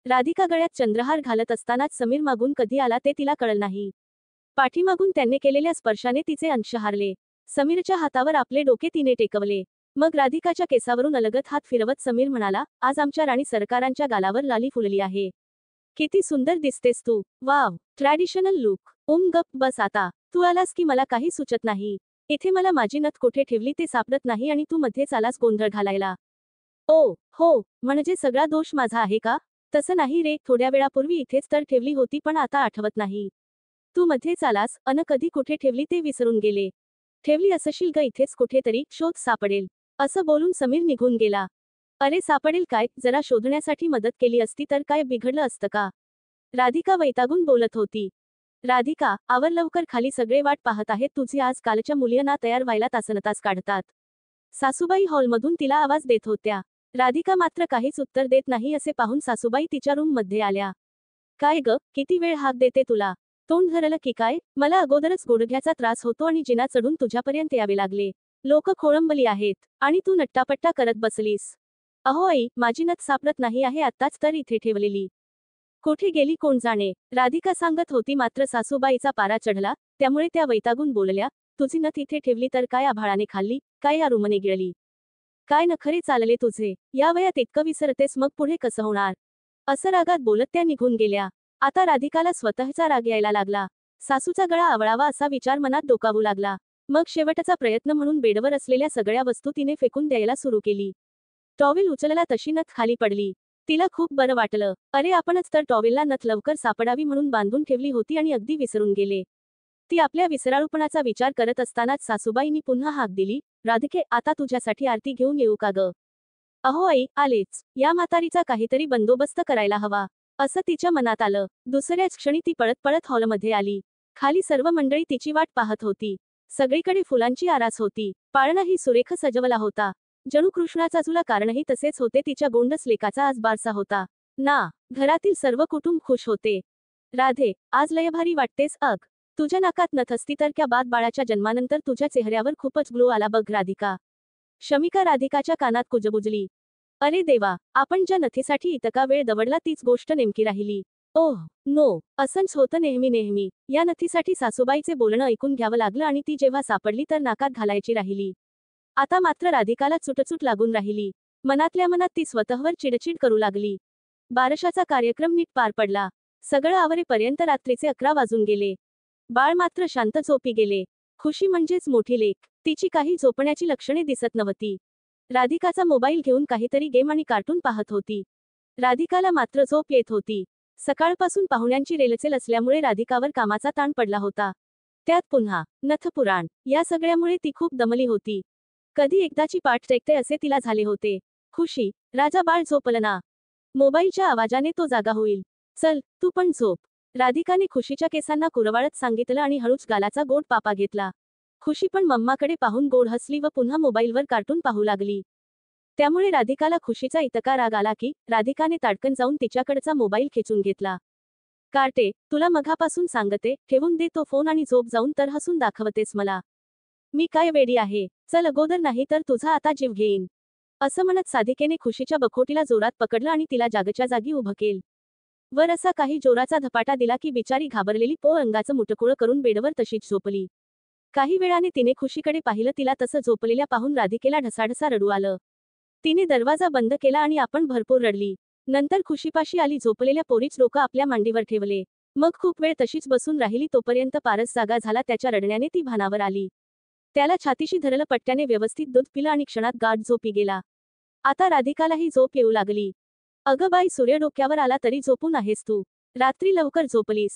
राधिका गळ्यात चंद्रहार घालत असतानाच समीर मागून कधी आला ते तिला कळलं नाही. पाठीमागून त्याने केलेल्या स्पर्शाने तिचे अंश हारले. समीरच्या हातावर आपले डोके तिने टेकवले. मग राधिकाच्या केसावरून अलगद हात फिरवत समीर म्हणाला, आज आमच्या राणी सरकारांच्या गालावर लाली फुलली आहे. किती सुंदर दिसतेस तू. Wow, traditional look. गप बस आता. तू आलास की मला काही सुचत नाही. इथे मला माझी नथ कुठे ठेवली ते सापडत नाही आणि तू मध्येच आलास गोंधळ घालायला. ओ हो, म्हणजे सगळा दोष माझा आहे का? तसं नाही रे, थोड्या वेळापूर्वी इथेच तर ठेवली होती पण आता आठवत नाही. तू मध्येच आलास अन कधी कुठे ठेवली ते विसरून गेले. ठेवली असशील ग इथेच कुठेतरी, शोध सापडेल. असं बोलून समीर निघून गेला. अरे सापडेल काय, जरा शोधण्यासाठी मदत केली असती तर काय बिघडलं असतं का? राधिका वैतागून बोलत होती. राधिका, आवर लवकर, खाली सगळे वाट पाहत आहेत तुझी. आज कालच्या मुलींना तयार व्हायला तासनतास काढतात. सासूबाई हॉलमधून तिला आवाज देत होत्या. राधिका मात्र काहीच उत्तर देत नाही असे पाहून सासूबाई तिच्या रूम मध्ये आल्या. काय ग, किती वेळ हाक देते तुला? तोंड धरलं की काय? मला अगोदरच गुडघ्याचा त्रास होतो आणि जिना चढून तुझ्यापर्यंत यावे लागले. लोक खोळंबली आहेत आणि तू नट्टापट्टा करत बसलीस. अहो आई, माझी नथ सापडत नाही आहे, आत्ताच तर इथे ठेवलेली. कुठे गेली कोण जाणे, राधिका सांगत होती. मात्र सासूबाईचा पारा चढला, त्यामुळे त्या वैतागून बोलल्या, तुझी नथ इथे ठेवली तर काय आभाळाने खाल्ली, काय या रूमने गिळली? काय नखरे चालले तुझे, या वयात इतकं विसरतेस, मग पुढे कसं होणार? असं रागात बोलत त्या निघून गेल्या. आता राधिकाला स्वतःचा राग यायला लागला. सासूचा गळा आवळावा असा विचार मनात डोकावू लागला. मग शेवटचा प्रयत्न म्हणून बेडवर असलेल्या सगळ्या वस्तू तिने फेकून द्यायला सुरू केली. टॉवेल उचलला तशी नथ खाली पडली. तिला खूप बरं वाटलं. अरे आपणच तर टॉवेलला नथ लवकर सापडावी म्हणून बांधून ठेवली होती आणि अगदी विसरून गेले. ती आपल्या विसराळूपणाचा विचार करत असतानाच सासूबाईंनी पुन्हा हाक दिली, राधिके, आता तुझ्यासाठी आरती घेऊन येऊ का ग? अहो आई, आलेच. या म्हातारीचा काहीतरी बंदोबस्त करायला हवा, असं तिच्या मनात आलं. दुसऱ्याच क्षणी ती पळत पळत हॉलमध्ये आली. खाली सर्व मंडळी तिची वाट पाहत होती. सगळीकडे फुलांची आरास होती. पाळणाही सुरेख सजवला होता. जणू कृष्णाचा जुला कारणही तसेच होते. तिच्या गोंडस लेकाचा आज बारसा होता ना. घरातील सर्व कुटुंब खुश होते. राधे, आज लय भारी वाटतेस अग. तुझ्या नाकात नथ असती तर त्या बाद बाळाच्या जन्मानंतर तुझ्या चेहऱ्यावर खूपच ग्लो आला बघ राधिका. शमिका राधिकाच्या कानात कुजबुजली. अरे देवा, आपण ज्या नथीसाठी इतका वेळ दवडला तीच गोष्ट नेमकी राहिली. ओह नो, असंच होतं नेहमी नेहमी. या नथीसाठी सासूबाईचे बोलणं ऐकून घ्यावं लागलं आणि ती जेव्हा सापडली तर नाकात घालायची राहिली. आता मात्र राधिकाला चुटचुट लागून राहिली. मनातल्या मनात ती स्वतःवर चिडचिड करू लागली. बारशाचा कार्यक्रम नीट पार पडला. सगळं आवरेपर्यंत रात्रीचे 11 वाजून गेले. बाळ मात्र शांत झोपी गेले. खुशी म्हणजेच मोठी लेक, तिची काही झोपण्याची लक्षणे दिसत नव्हती. राधिकाचा मोबाईल घेऊन काहीतरी गेम आणि कार्टून पाहत होती. राधिकाला मात्र झोप येत होती. सकाळपासून पाहुण्यांची रेलचेल असल्यामुळे राधिकावर कामाचा ताण पडला होता. त्यात पुन्हा नथपुराण, या सगळ्यामुळे ती खूप दमली होती. कधी एकदाची पाठ टेकते असे तिला झाले होते. खुशी, राजा बाळ झोपलं ना? मोबाईलच्या आवाजाने तो जागा होईल. चल, तू पण झोप. राधिकाने खुशीच्या केसांना कुरवाळत सांगितलं आणि हळूच गालाचा गोड पापा घेतला. खुशी पण मम्माकडे पाहून गोड हसली व पुन्हा मोबाईलवर कार्टून पाहू लागली. त्यामुळे राधिकाला खुशीचा इतका राग आला की राधिकाने ताडकन जाऊन तिच्याकडचा मोबाईल खेचून घेतला. कार्टे, तुला मघापासून सांगते, ठेवून दे तो फोन आणि झोप जाऊन, तर हसून दाखवतेस मला. मी काय वेडी आहे? चल अगोदर, नाही तर तुझा आता जीव घेईन. असं म्हणत साधिकेने खुशीच्या बखोटीला जोरात पकडलं आणि तिला जागच्या जागी उभं केलं. वर असा काही जोराचा धपाटा दिला की बिचारी घाबरलेली पो अंगाचं मुटकुळं करून बेडवर तशीच झोपली. काही वेळाने तिने खुशीकडे पाहिलं. तिला तसं झोपलेल्या पाहून राधिकेला ढसाढसा रडू आलं. तिने दरवाजा बंद केला आणि आपण भरपूर रडली. नंतर खुशीपाशी आली. झोपलेल्या पोरीच डोकं आपल्या मांडीवर ठेवले. मग खूप वेळ तशीच बसून राहिली. तोपर्यंत पारस जागा झाला. त्याच्या रडण्याने ती भानावर आली. त्याला छातीशी धरलं, पट्ट्याने व्यवस्थित दूध पिलं आणि क्षणात गाढ झोपी गेला. आता राधिकालाही झोप येऊ लागली. अगं बाई, सूर्य डोक्यावर आला तरी झोपून आहेस तू? रात्री लवकर झोपलीस?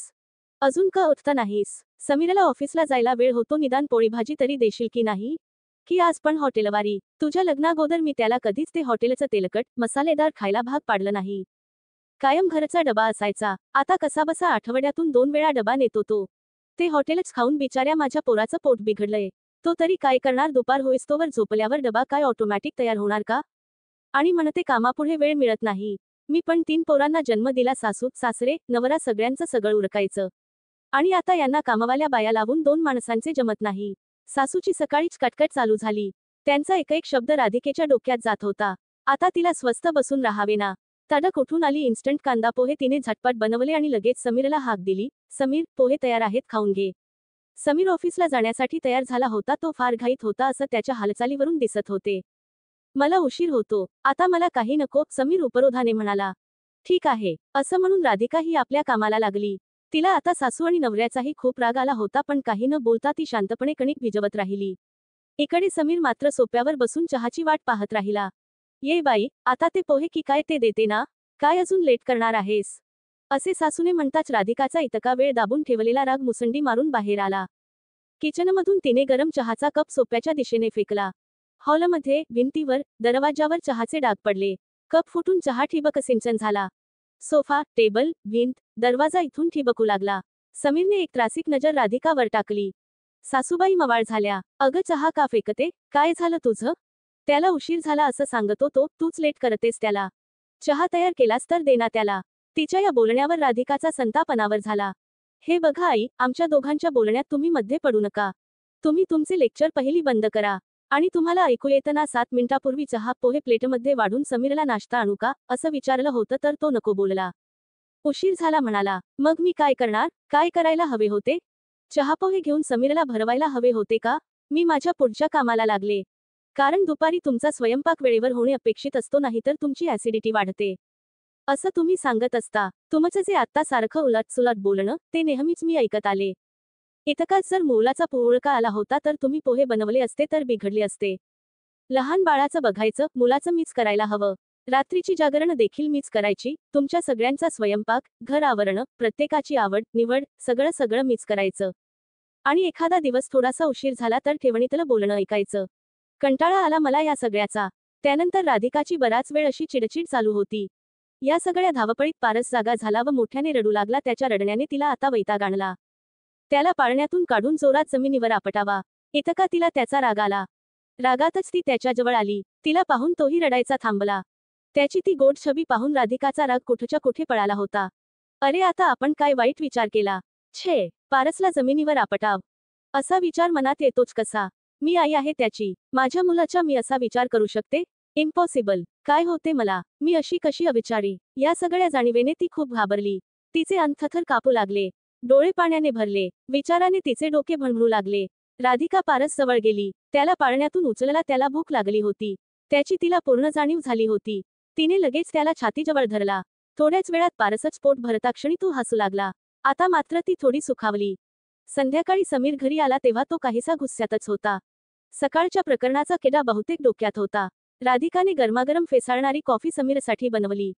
अजून का उठता नाहीस? समीरला ऑफिसला जायला वेळ होतो, निदान पोळी भाजी तरी देशील की नाही? की आज पण हॉटेलवारी? तुझ्या लग्नाअगोदर मी त्याला कधीच ते हॉटेलचं तेलकट मसालेदार खायला भाग पाडलं नाही. कायम घरचा डबा असायचा. आता कसाबसा आठवड्यातून 2 वेळा डबा नेतो तो. ते हॉटेलच खाऊन बिचाऱ्या माझ्या पोराचं पोट बिघडलंय. तो तरी काय करणार? दुपार होईस्तोवर झोपल्यावर डबा काय ऑटोमॅटिक तयार होणार का? आणि म्हणते कामापुढे वेळ मिळत नाही. मी पण 3 पोरांना जन्म दिला. सासू सासरे नवरा सगळ्यांचं सगळं उरकायचं. आणि आता यांना कामवाल्या बाया लावून 2 माणसांचे जमत नाही. सासूची सकाळीच कटकट चालू झाली. त्यांचा एक शब्द राधिकेच्या डोक्यात जात होता. आता तिला स्वस्थ बसून राहावे ना. तडक उठून आली. इन्स्टंट कांदा पोहे तिने झटपट बनवले आणि लगेच समीरला हाक दिली. समीर, पोहे तयार आहेत, खाऊन घे. समीर ऑफिसला जाण्यासाठी तयार झाला होता. तो फार घाईत होता असं त्याच्या हालचालीवरून दिसत होते. मला उशीर होतो, आता मला काही नको, समीर उपरोधाने म्हणाला. ठीक आहे, असं म्हणून राधिका ही आपल्या कामाला लागली. तिला आता सासू आणि नवऱ्याचाही खूप राग आला होता, पण काही न बोलता ती शांतपणे कणिक भिजवत राहिली. इकडे समीर मात्र सोप्यावर बसून चहाची वाट पाहत राहिला. ये बाई, आता ते पोहे की काय ते देते ना? काय अजून लेट करणार आहेस? असे सासूने म्हणताच राधिकाचा इतका वेळ दाबून ठेवलेला राग मुसंडी मारून बाहेर आला. किचनमधून तिने गरम चहाचा कप सोप्याच्या दिशेने फेकला. हॉलमध्ये, भिंतीवर, दरवाजावर चहाचे डाग पडले. कप फुटून चहा ठिबक सिंचन झाला. सोफा, टेबल, भिंत, दरवाजा इथून ठिबकू लागला. समीरने एक त्रासिक नजर राधिकावर टाकली. सासूबाई मवाळ झाल्या. अगं चहा का फेकते? काय झालं तुझं? त्याला उशीर झाला असं सांगतो तो, तूच लेट करतेस त्याला. चहा तयार केलास तर दे ना त्याला. तिच्या या बोलण्यावर राधिकाचा संताप अनावर झाला. हे बघा आई, आमच्या दोघांच्या बोलण्यात तुम्ही मध्ये पडू नका. तुम्ही तुमचे लेक्चर पहिली बंद करा. आणि तुम्हाला ऐकू येतं ना 7 मिनिटापूर्वी चहा पोहे प्लेटमध्ये वाढून समीरला नाश्ता आणू का, असं विचारलं होतं तर तो नको बोलला. उशीर झाला म्हणाला. मग मी काय करणार? काय करायला हवे होते? चहापोहे घेऊन समीरला भरवायला हवे होते का? मी माझ्या पुढच्या कामाला लागले. कारण दुपारी तुमचा स्वयंपाक वेळेवर होणे अपेक्षित असतो, नाहीतर तुमची ऍसिडिटी वाढते. असं तुम्ही सांगत असता. तुमचं जे आत्ता सारखं उलटसुलट बोलणं, ते नेहमीच मी ऐकत आले. इतकाच जर मुलाचा पुळका आला होता तर तुम्ही पोहे बनवले असते तर बिघडले असते. लहान बाळाचं बघायचं, मुलाचं मीच करायला हवं. रात्रीची जागरण देखील मीच करायची. तुमच्या सगळ्यांचा स्वयंपाक, घर आवरणं, प्रत्येकाची आवड निवड, सगळं मीच करायचं. आणि एखादा दिवस थोडासा उशीर झाला तर ठेवणीतलं बोलणं ऐकायचं. कंटाळा आला मला या सगळ्याचा. त्यानंतर राधिकाची बराच वेळ अशी चिडचिड चालू होती. या सगळ्या धावपळीत पारस जागा झाला व मोठ्याने रडू लागला. त्याच्या रडण्याने तिला आता वैताग आणला. त्याला पाळण्यातून काढून जोरात जमिनीवर आपटावा, इतका तिला त्याचा राग आला. रागातच ती त्याच्याजवळ आली. तिला पाहून तोही रडायचा थांबला. त्याची ती गोड छबी पाहून राधिकाचा राग कुठच्या कुठे पळाला होता. अरे आता आपण काय वाईट विचार केला? छे, पारसला जमिनीवर आपटाव, असा विचार मनात येतोच कसा? मी आई आहे त्याची. माझ्या मुलाच्या मी असा विचार करू शकते? इम्पॉसिबल. काय होते मला? मी अशी कशी अविचारी? या सगळ्या जाणीवेने ती खूप घाबरली. तिचे अंग थरथर कापू लागले. डोळे पाण्याने भरले. विचाराने तिचे डोके भणभणू लागले. राधिका पारस जवळ गेली. त्याला पाळण्यातून उचलला. त्याला भूक लागली होती. त्याची तिला पूर्ण जाणीव झाली होती. तिने लगेच त्याला छातीजवळ धरला. थोड्याच वेळात पारसच पोट भरताक्षणी तो हसू लागला. आता मात्र ती थोडी सुखावली. संध्याकाळी समीर घरी आला तेव्हा तो काहीसा गुस्स्यातच होता. सकाळच्या प्रकरणाचा किडा बहुतेक डोक्यात होता. राधिकाने गरमागरम फेसाळणारी कॉफी समीरसाठी बनवली.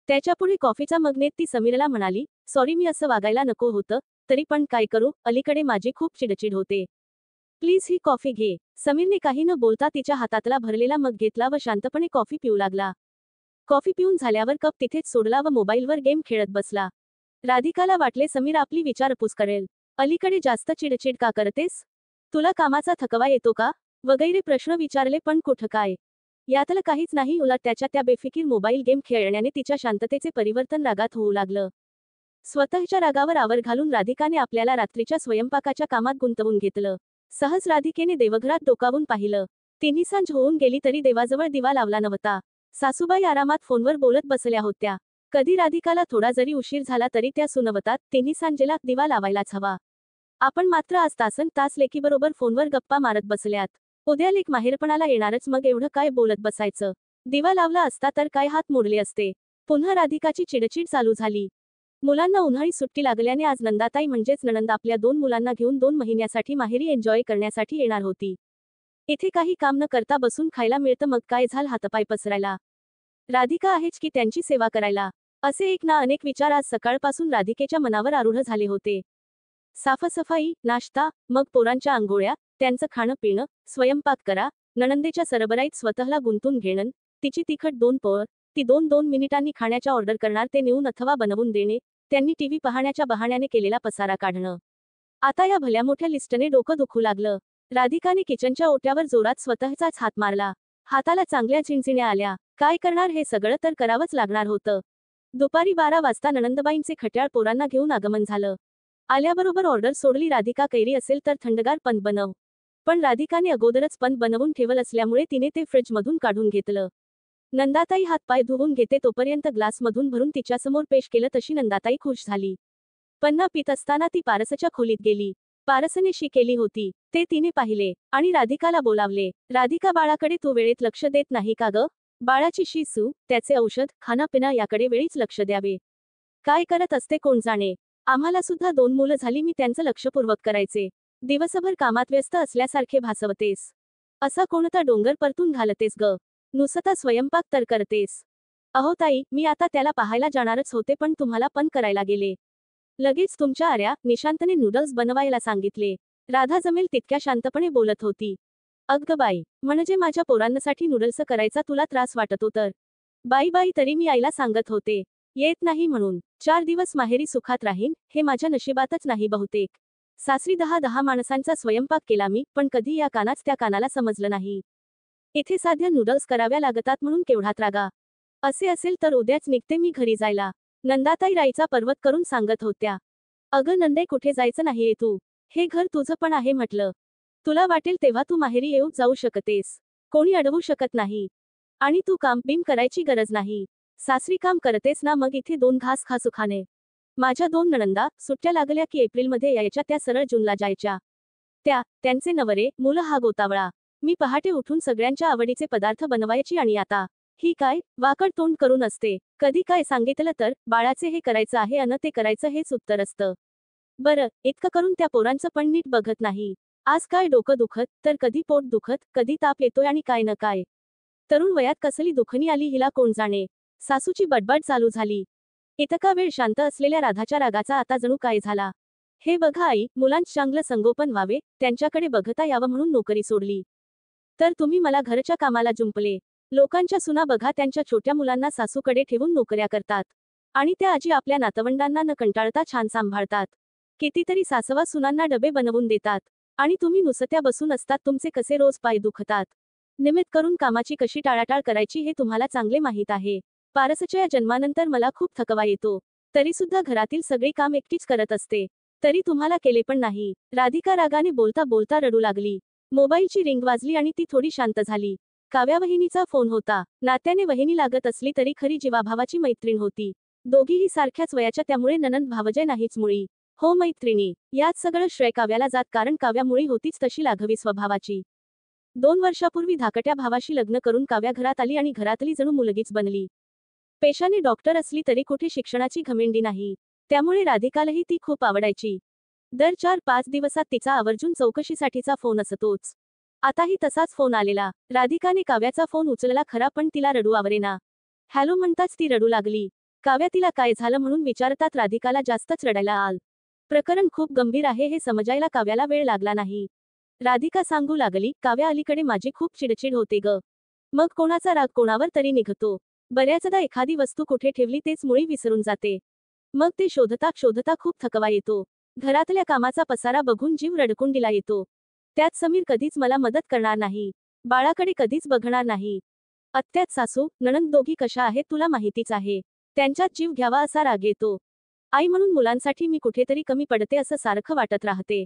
त्याच्यापुढे कॉफीचा मग नेत ती समीरला म्हणाली, सॉरी, मी असं वागायला नको होतं, तरी पण काय करू, अलीकडे माझी खूप चिडचिड होते. प्लीज ही कॉफी घे. समीरने काही न बोलता तिच्या हातातला भरलेला मग घेतला व शांतपणे कॉफी पिऊ लागला. कॉफी पिऊन झाल्यावर कप तिथेच सोडला व मोबाईलवर गेम खेळत बसला. राधिकाला वाटले समीर आपली विचारपूस करेल. अलीकडे जास्त चिडचिड का करतेस? तुला कामाचा थकवा येतो का? वगैरे प्रश्न विचारले, पण कुठं काय? यातलं काहीच नाही. उलट त्याच्या त्या बेफिकीर मोबाईल गेम खेळण्याने तिच्या शांततेचे परिवर्तन रागात होऊ लागलं. स्वतःच्या रागावर आवर घालून राधिकाने आपल्याला रात्रीच्या स्वयंपाकाच्या कामात गुंतवून घेतलं. सहज राधिकेने देवघरात डोकावून पाहिलं. तिन्ही सांज होऊन गेली तरी देवाजवळ दिवा लावला नव्हता. सासूबाई आरामात फोनवर बोलत बसल्या होत्या. कधी राधिकाला थोडा जरी उशीर झाला तरी त्या सुनवतात, तिन्ही सांजेला दिवा लावायलाच हवा. आपण मात्र आज तासन तास लेकीबरोबर फोनवर गप्पा मारत बसल्यात. उद्या लेक माहेरपणाला येणारच, मग एवढं काय बोलत बसायचं? दिवा लावला असता तर काय हात मोडले असते? पुन्हा राधिकाची चिडचिड चालू झाली. मुलांना उन्हाळी सुट्टी लागल्याने आज नंदाताई म्हणजेच नणंद आपल्या 2 मुलांना घेऊन 2 महिन्यासाठी माहेरी एन्जॉय करण्यासाठी येणार होती. इथे काही काम न करता बसून खायला मिळतं, मग काय झालं हातपाय पसरायला? राधिका आहेच की त्यांची सेवा करायला. असे एक ना अनेक विचार आज सकाळपासून राधिकेच्या मनावर आरूढ झाले होते. साफसफाई, नाश्ता, मग पोरांच्या आंघोळ्या, त्यांचं खाणं पिणं, स्वयंपाक करा, नणंदेच्या सरबराईत स्वतःला गुंतून घेणं, तिची तिखट 2 पोळं, ती 2-2 मिनिटांनी खाण्याच्या ऑर्डर करणार, ते नेऊन अथवा बनवून देणे, त्यांनी टीव्ही पाहण्याच्या बहाण्याने केलेला पसारा काढणं. आता या भल्या मोठ्या लिस्टने डोकं दुखू लागलं. राधिकाने किचनच्या ओट्यावर जोरात स्वतःचाच हात मारला. हाताला चांगल्या झिणझिण्या आल्या. काय करणार, हे सगळं तर करावंच लागणार होतं. दुपारी 12 वाजता नणंदबाईंचे खट्याळ पोरांना घेऊन आगमन झालं. आल्याबरोबर ऑर्डर सोडली, राधिका कैरी असेल तर थंडगार पंध बनव. पण राधिकाने अगोदरच पंध बनवून ठेवलं असल्यामुळे तिने ते फ्रीजमधून काढून घेतलं. नंदाताई हातपाय धुवून घेते तोपर्यंत ग्लासमधून भरून तिच्यासमोर पेश केलं तशी नंदाताई खुश झाली. पन्ना पित असताना ती पारसच्या खोलीत गेली. पारसने शी केली होती ते तिने पाहिले आणि राधिकाला बोलावले. राधिका, बाळाकडे तू वेळेत लक्ष देत नाही का ग? बाळाची शी सू, त्याचे औषध, खाणं पिणं याकडे वेळीच लक्ष द्यावे. काय करत असते कोण जाणे. आम्हाला सुद्धा 2 मुलं झाली, मी त्यांचं लक्षपूर्वक करायचे. दिवसभर कामात व्यस्त असल्यासारखे भासवतेस. असा कोणता डोंगर परतून घालतेस ग? नुसता स्वयंपाक तर करतेस. अहो ताई, मी आता त्याला पाहायला जाणारच होते, पण तुम्हाला पण करायला गेले. लगेच तुमच्या आर्या, निशांतने नूडल्स बनवायला सांगितले. राधा जमेल तितक्या शांतपणे बोलत होती. अगं बाई, म्हणजे माझ्या पोरांसाठी नूडल्स करायचा तुला त्रास वाटतो तर? बाई बाई, तरी मी आईला सांगत होते येत नाही म्हणून. 4 दिवस माहेरी सुखात राहीन, हे माझ्या नशिबातच नाही बहुतेक. सासरी 10 माणसांचा स्वयंपाक केला मी, पण कधी या कानाच त्या कानाला समजलं नाही. इथे साध्या नूडल्स कराव्या लागतात म्हणून केवढा त्रागा. असे असेल तर उद्याच निघते मी घरी जायला, नंदाताई राईचा पर्वत करून सांगत होत्या. अगं नंदे, कुठे जायचं नाहीये तू. हे घर तुझं पण आहे म्हटलं. तुला वाटेल तेव्हा तू माहेरी येऊ जाऊ शकतेस. कोणी अडवू शकत नाही. आणि तू काम बिम करायची गरज नाही. सासरी काम करतेस ना, मग इथे 2 घास खा सुखाने. माझ्या 2 नणंदा सुट्ट्या लागल्या की एप्रिलमध्ये यायच्या, त्या सरळ जूनला जायच्या. त्यांचे नवरे मुलं हा गोतावळा. मी पहाटे उठून सगळ्यांच्या आवडीचे पदार्थ बनवायची आणि आता ही काय वाकड तोंड करून असते. कधी काय सांगितलं तर बाळाचे हे करायचं आहे अन ते करायचं हेच उत्तर असतं. बरं, इतकं करून त्या पोरांचं पण नीट बघत नाही. आज काय डोकं दुखत, तर कधी पोट दुखत, कधी ताप येतोय आणि काय न काय. तरुण वयात कसली दुखणी आली हिला कोण जाणे. सासूची बडबड चालू झाली. इतका वेळ शांत असलेल्या राधाच्या रागाचा आता जणू काय झाला. हे बघा आई, मुलांचं चांगलं संगोपन व्हावे, त्यांच्याकडे बघता यावं म्हणून नोकरी सोडली. तर तुम्ही मला घरच्या कामाला जुंपले. लोकांच्या सुना बघा, त्यांच्या छोट्या मुलांना सासूकडे ठेवून नोकऱ्या करतात. आणि त्या आजी आपल्या नातवंडांना न कंटाळता छान सांभाळतात. कितीतरी सासवा सुनांना डबे बनवून देतात. आणि तुम्ही नुसत्या बसून असतात. तुमचे कसे रोज पाय दुखतात. निमित्त करून कामाची कशी टाळाटाळ करायची हे तुम्हाला चांगले माहीत आहे. पारसच्या या जन्मानंतर मला खूप थकवा येतो. तरी सुद्धा घरातील सगळी काम एकटीच करत असते. तरी तुम्हाला केले पण नाही. राधिका रागाने बोलता बोलता रडू लागली. मोबाईलची रिंग वाजली आणि ती थोडी शांत झाली. काव्या वहिनीचा फोन होता. नात्याने वहिनी लागत असली तरी खरी जीवाभावाची मैत्रीण होती. दोघीही सारख्याच वयाच्या, त्यामुळे ननंद भावजय नाहीच मुळी. हो मैत्रिणी. यात सगळं श्रेय काव्याला जात, कारण काव्या मुळी होतीच तशी लाघवी स्वभावाची. 2 वर्षापूर्वी धाकट्या भावाशी लग्न करून काव्या घरात आली आणि घरातली जणू मुलगीच बनली. पेशाने डॉक्टर असली तरी कुठे शिक्षणाची घमेंडी नाही. त्यामुळे राधिकालाही ती खूप आवडायची. दर 4-5 दिवसात तिचा आवर्जून चौकशीसाठीचा फोन असतोच. आताही तसाच फोन आलेला. राधिकाने काव्याचा फोन उचलला खरा, पण तिला रडू आवरेना. हॅलो म्हणताच ती रडू लागली. काव्या तिला काय झालं म्हणून विचारतात राधिकाला जास्तच रडायला आल. प्रकरण खूप गंभीर आहे हे समजायला काव्याला वेळ लागला नाही. राधिका सांगू लागली, काव्या अलीकडे माझी खूप चिडचिड होते ग. मग कोणाचा राग कोणावर तरी निघतो. बऱ्याचदा एखादी वस्तू कुठे ठेवली तेच मुळी विसरून जाते. मग ते शोधता शोधता खूप थकवा येतो. घरातल्या कामाचा पसारा बघून जीव रडकुंडीला येतो. त्यात समीर कधीच मला मदत करणार नाही. बाळाकडे कधीच बघणार नाही. अत्यात सासू नणंद दोघी कशा आहेत तुला माहितीच आहे. त्यांच्यात जीव घ्यावा असा राग येतो. आई म्हणून मुलांसाठी मी कुठेतरी कमी पडते असं सारखं वाटत राहते.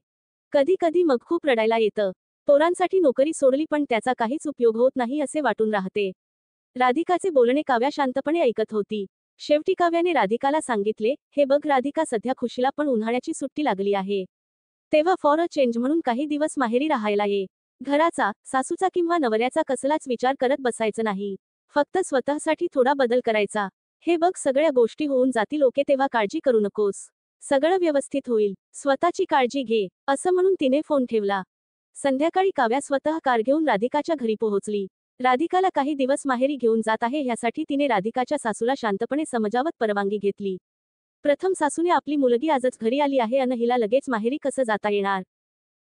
कधी कधी मग खूप रडायला येतं. पोरांसाठी नोकरी सोडली पण त्याचा काहीच उपयोग होत नाही असे वाटून राहते. राधिकाचे बोलणे काव्या शांतपणे ऐकत होती. शेवटी काव्याने राधिकाला सांगितले, हे बघ राधिका, सध्या खुशीला पण उन्हाळ्याची सुट्टी लागली आहे. तेव्हा फॉर अ चेंज म्हणून काही दिवस माहेरी राहायला ये. घराचा, सासूचा किंवा नवऱ्याचा कसलाच विचार करत बसायचं नाही. फक्त स्वतःसाठी थोडा बदल करायचा. हे बघ, सगळ्या गोष्टी होऊन जातील ओके, तेव्हा काळजी करू नकोस. सगळं व्यवस्थित होईल. स्वतःची काळजी घे, असं म्हणून तिने फोन ठेवला. संध्याकाळी काव्या स्वतः कार घेऊन राधिकाच्या घरी पोहोचली. राधिकाला काही दिवस माहेरी घेऊन जात आहे ह्यासाठी तिने राधिकाच्या सासूला शांतपणे समजावत परवानगी घेतली. प्रथम सासूने आपली मुलगी आजच घरी आली आहे अन हिला लगेच माहेरी कसं जाता येणार.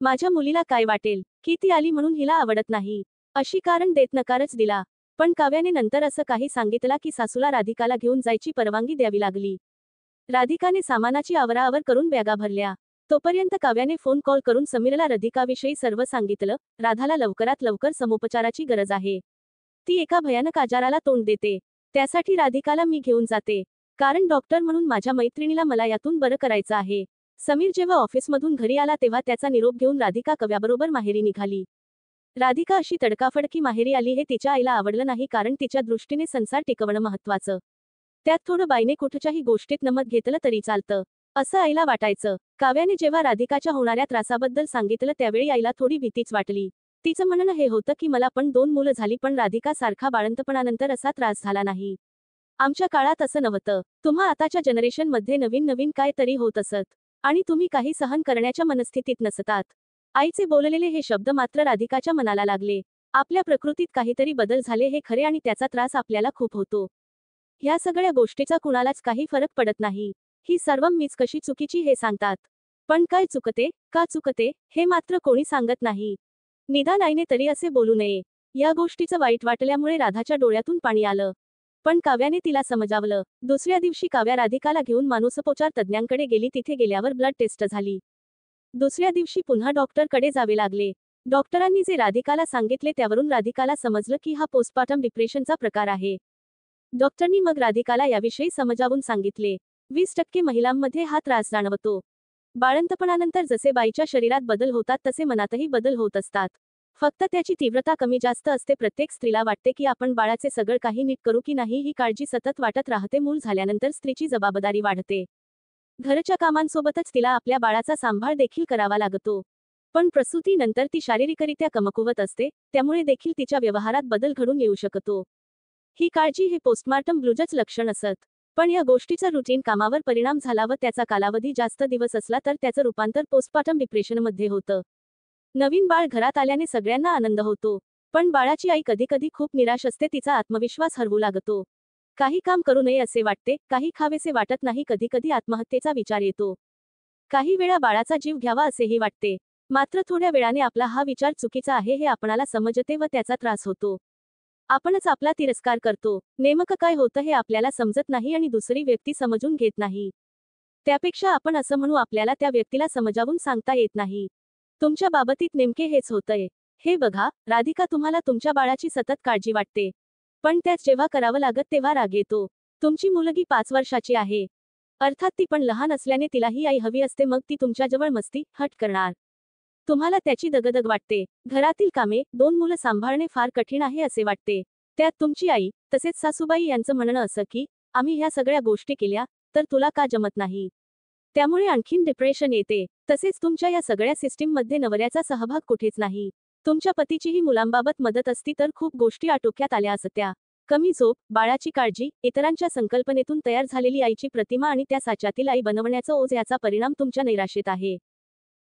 माझ्या मुलीला काय वाटेल की ती आली म्हणून हिला आवडत नाही, अशी कारण देत नकारच दिला. पण काव्याने नंतर असं काही सांगितलं की सासूला राधिकाला घेऊन जायची परवानगी द्यावी लागली. राधिकाने सामानाची आवराआवर करून बॅगा भरल्या. तोपर्यंत काव्याने फोन कॉल करून समीरला राधिकाविषयी सर्व सांगितलं. राधाला लवकरात लवकर समुपचाराची गरज आहे. ती एका भयानक आजाराला तोंड देते. त्यासाठी राधिकाला मी घेऊन जाते. कारण डॉक्टर म्हणून माझ्या मैत्रिणीला मला यातून बरं करायचं आहे. समीर जेव्हा ऑफिसमधून घरी आला तेव्हा त्याचा निरोप घेऊन राधिका काव्याबरोबर माहेरी निघाली. राधिका अशी तडकाफडकी माहेरी आली हे तिच्या आईला आवडलं नाही, कारण तिच्या दृष्टीने संसार टिकवणं महत्वाचं. त्यात थोडं बाईने कुठच्याही गोष्टीत नमत घेतलं तरी चालतं, असं आईला वाटायचं. काव्याने जेव्हा राधिकाच्या होणाऱ्या त्रासाबद्दल सांगितलं त्यावेळी आईला थोडी भीतीच वाटली. तिचं म्हणणं हे होतं की मला पण 2 मुलं झाली, पण राधिका सारखा बाळंतपणानंतर असा त्रास झाला नाही. आमच्या काळात असं नव्हतं. तुम्हा आताच्या जनरेशन मध्ये नवीन नवीन काय तरी होत असत आणि तुम्ही काही सहन करण्याच्या मनस्थितीत नसतात. आईचे बोललेले हे शब्द मात्र राधिकाच्या मनाला लागले. आपल्या प्रकृतीत काहीतरी बदल झाले हे खरे, आणि त्याचा त्रास आपल्याला खूप होतो. ह्या सगळ्या गोष्टीचा कुणालाच काही फरक पडत नाही. ही सर्व मीच कशी चुकीची हे सांगतात, पण काय चुकते, का चुकते, हे मात्र कोणी सांगत नाही. निदान आईने तरी असे बोलू नये. या गोष्टीचं वाईट वाटल्यामुळे राधाच्या डोळ्यातून पाणी आलं. पण काव्याने तिला समजावलं. दुसऱ्या दिवशी काव्या राधिकाला घेऊन मानसोपचार तज्ज्ञांकडे गेली. तिथे गेल्यावर ब्लड टेस्ट झाली. दुसऱ्या दिवशी पुन्हा डॉक्टरकडे जावे लागले. डॉक्टरांनी जे राधिकाला सांगितले त्यावरून राधिकाला समजलं की हा पोस्टपार्टम डिप्रेशनचा प्रकार आहे. डॉक्टरनी मग राधिकाला याविषयी समजावून सांगितले. 20% महिलांमध्ये हा त्रास जाणवतो. बाळंतपणानंतर जसे बाईच्या शरीरात बदल होतात तसे मनातही बदल होत असतात. फक्त त्याची तीव्रता कमी जास्त असते. प्रत्येक स्त्रीला वाटते की आपण बाळाचे सगळं काही नीट करू की नाही ही काळजी सतत वाटत राहते. मूल झाल्यानंतर स्त्रीची जबाबदारी वाढते. घरच्या कामांसोबतच तिला आपल्या बाळाचा सांभाळ देखील करावा लागतो. पण प्रसूतीनंतर ती शारीरिकरित्या कमकुवत असते, त्यामुळे देखील तिच्या व्यवहारात बदल घडून येऊ शकतो. ही काळजी हे पोस्टमार्टम ब्लूजच लक्षण असत. पण या गोष्टीचा रुटीन कामावर परिणाम झाला व त्याचा कालावधी जास्त दिवस असला तर त्याचं रूपांतर पोस्टपार्टम डिप्रेशनमध्ये होतं. नवीन बाळ घरात आल्याने सगळ्यांना आनंद होतो, पण बाळाची आई कधी खूप निराश असते. तिचा आत्मविश्वास हरवू लागतो. काही काम करू नये असे वाटते, काही खावेसे वाटत नाही. कधी आत्महत्येचा विचार येतो. काही वेळा बाळाचा जीव घ्यावा असेही वाटते. मात्र थोड्या वेळाने आपला हा विचार चुकीचा आहे हे आपणाला समजते व त्याचा त्रास होतो. आपणच आपला तिरस्कार करतो. नेमकं काय होतं हे आपल्याला समजत नाही आणि दुसरी व्यक्ती समजून घेत नाही. त्यापेक्षा आपण असं म्हणू, आपल्याला त्या व्यक्तीला समजावून सांगता येत नाही. तुमच्या बाबतीत नेमके हेच होतंय. हे बघा राधिका, तुम्हाला तुमच्या बाळाची सतत काळजी वाटते, पण त्याच जेव्हा करावं लागत तेव्हा राग येतो. तुमची मुलगी 5 वर्षाची आहे. अर्थात ती पण लहान असल्याने तिलाही आई हवी असते. मग ती तुमच्याजवळ मस्ती, हट करणार. तुम्हाला त्याची दगदग वाटते. घरातील कामे, 2 मुलं सांभाळणे फार कठीण आहे असे वाटते. त्यात तुमची आई तसेच सासूबाई यांचं म्हणणं असं की आम्ही ह्या सगळ्या गोष्टी केल्या तर तुला का जमत नाही. त्यामुळे आणखीन डिप्रेशन येते. तसेच तुमच्या या सगळ्या सिस्टीममध्ये नवऱ्याचा सहभाग कुठेच नाही. तुमच्या पतीचीही मुलांबाबत मदत असती तर खूप गोष्टी आटोक्यात आल्या असत्या. कमी झोप, बाळाची काळजी, इतरांच्या संकल्पनेतून तयार झालेली आईची प्रतिमा आणि त्या साच्यातील आई बनवण्याचा ओझ याचा परिणाम तुमच्या नैराश्येत आहे.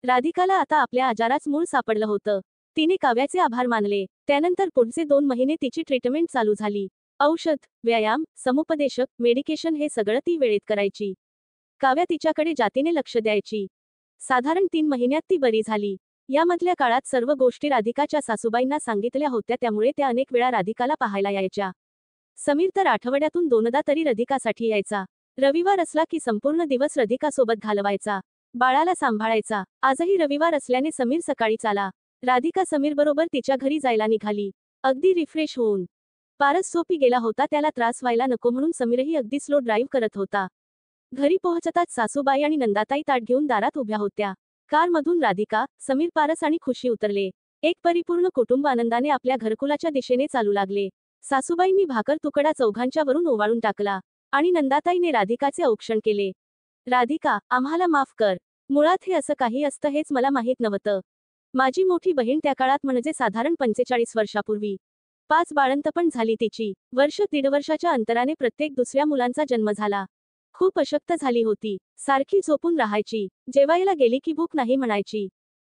राधिकाला आता आपल्या आजाराच मूळ सापडलं होतं. तिने काव्याचे आभार मानले. त्यानंतर पुढचे 2 महिने तिची ट्रीटमेंट चालू झाली. औषध, व्यायाम, समुपदेशक, मेडिकेशन हे सगळं ती वेळेत करायची. काव्या तिच्याकडे जातीने लक्ष द्यायची. साधारण 3 महिन्यात ती बरी झाली. यामधल्या काळात सर्व गोष्टी राधिकाच्या सासूबाईंना सांगितल्या होत्या, त्यामुळे त्या अनेक वेळा राधिकाला पाहायला यायच्या. समीर तर आठवड्यातून 2दा तरी राधिकासाठी यायचा. रविवार असला की संपूर्ण दिवस राधिकासोबत घालवायचा. बाळाला सांभाळायचा. आजही रविवार असल्याने समीर सकाळीच आला. राधिका समीरबरोबर तिच्या घरी जायला निघाली. अगदी रिफ्रेश होऊन. पारस झोपी गेला होता. त्याला त्रास व्हायला नको म्हणून समीरही अगदी स्लो ड्राईव्ह करत होता. घरी पोहोचताच सासूबाई आणि नंदाताई ताट घेऊन दारात उभ्या होत्या. कारमधून राधिका, समीर, पारस आणि खुशी उतरले. एक परिपूर्ण कुटुंब आनंदाने आपल्या घरकुलाच्या दिशेने चालू लागले. सासूबाईंनी भाकर तुकडा चौघांच्या वरून ओवाळून टाकला आणि नंदाताईने राधिकाचे औक्षण केले. राधिका, आम्हाला माफ कर. मुळात हे असं काही असतं हेच मला माहीत नव्हतं. माझी मोठी बहीण त्या काळात, म्हणजे साधारण 45 वर्षापूर्वी 5 बाळंतपण झाली तिची. वर्ष 1.5 वर्षाच्या अंतराने प्रत्येक दुसऱ्या मुलांचा जन्म झाला. खूप अशक्त झाली होती. सारखी झोपून राहायची. जेवायला गेली की भूक नाही म्हणायची.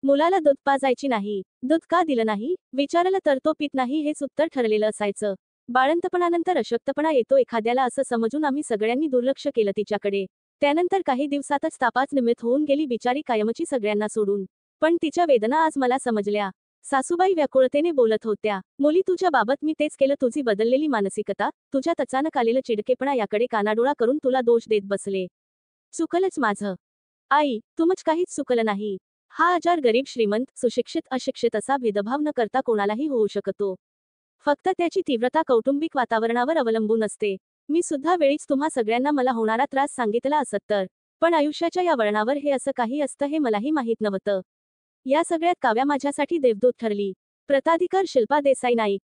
मुलाला दूध पाजायची नाही. दूध का दिलं नाही विचारलं तर तो पित नाही हेच उत्तर ठरलेलं असायचं. बाळंतपणानंतर अशक्तपणा येतो एखाद्याला असं समजून आम्ही सगळ्यांनी दुर्लक्ष केलं तिच्याकडे. त्यानंतर काही दिवसातच तापाच निमित्त होऊन गेली बिचारी, कायमची सगळ्यांना सोडून. पण तिच्या वेदना आज मला समजल्या. सासूबाई व्याकुळतेने बोलत होत्या. मुली, तुझ्या बाबत मी तेच केलं. तुझी बदललेली मानसिकता, तुझ्यात अचानक आलेलं चिडकेपणा याकडे कानाडोळा करून तुला दोष देत बसले. चुकलंच माझं. आई, तुमच काहीच चुकलं नाही. हा आजार गरीब श्रीमंत, सुशिक्षित अशिक्षित असा भेदभाव न करता कोणालाही होऊ शकतो. फक्त त्याची तीव्रता कौटुंबिक वातावरणावर अवलंबून असते. मी सुद्धा वेळीच तुम्हा सगळ्यांना मला होणारा त्रास सांगितला असत तर. पण आयुष्याच्या या वळणावर हे असं काही असतं हे मलाही माहीत नव्हतं. या सगळ्यात काव्या माझ्यासाठी देवदूत ठरली. प्रताधिकार शिल्पा देसाई नाईक.